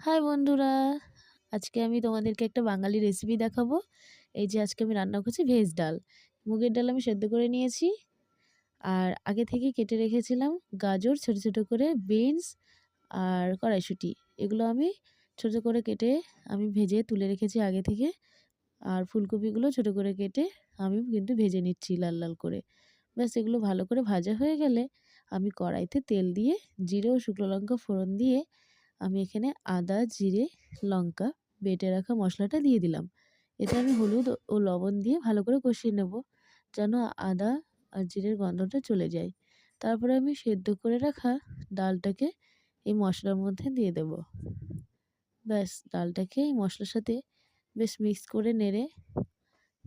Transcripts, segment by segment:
High বন্ধুরা! আজকে আমি তোমাদেরকে একটা বাঙালি রেসিপি দেখাবো। এই যে আজকে আমি রান্না করছি ভেজ ডাল। মুগের ডাল আমি সেদ্ধ করে নিয়েছি। আর আগে থেকে কেটে রেখেছিলাম গাজর ছোট, ছোট করে, বিনস আর কড়াইশুঁটি। এগুলো আমি ছোট করে কেটে আমি ভেজে তুলে রেখেছি আগে থেকে। আর ফুলকপিগুলো ছোট করে কেটে আমি কিন্তু ভেজে নিচ্ছি লাল, লাল করে। ব্যাস এগুলো ভালো করে ভাজা হয়ে গেলে আমি কড়াইতে তেল দিয়ে জিরে ও শুকনো লঙ্কা ফোড়ন দিয়ে আমি এখানে আদা, জিরে, লঙ্কা বেটে রাখা মশলাটা দিয়ে দিলাম। এতে আমি হলুদ ও লবণ দিয়ে ভালো করে কষিয়ে নেব, যেন আদা আর জিরের গন্ধটা চলে যায়। তারপরে আমি সেদ্ধ করে রাখা ডালটাকে এই মশলার মধ্যে দিয়ে দেব। ব্যাস ডালটাকে এই মশলার সাথে বেশ মিক্স করে নেড়ে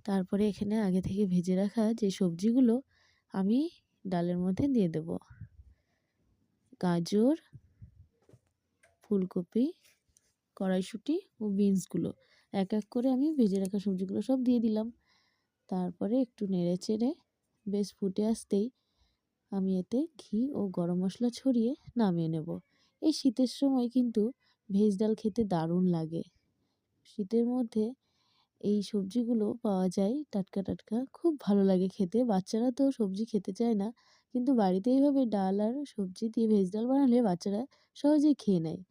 তারপরে এখানে আগে থেকে ভেজে রাখা যে সবজিগুলো আমি ডালের মধ্যে দিয়ে দেব। গাজর, ফুলকপি, কড়াইশুঁটি ও বিনসগুলো এক এক করে আমি ভেজে রাখা সবজিগুলো সব দিয়ে দিলাম। তারপরে একটু নেড়ে চেড়ে বেশ ফুটে আসতেই আমি এতে ঘি ও গরম মশলা ছড়িয়ে নামিয়ে নেব। এই শীতের সময় কিন্তু ভেজ ডাল খেতে দারুণ লাগে। শীতের মধ্যে এই সবজিগুলো পাওয়া যায় টাটকা, টাটকা। খুব ভালো লাগে খেতে। বাচ্চারা তো সবজি খেতে চায় না। কিন্তু বাড়িতে এইভাবে ডাল আর সবজি দিয়ে ভেজ ডাল বানালে বাচ্চারা সহজেই খেয়ে নেয়।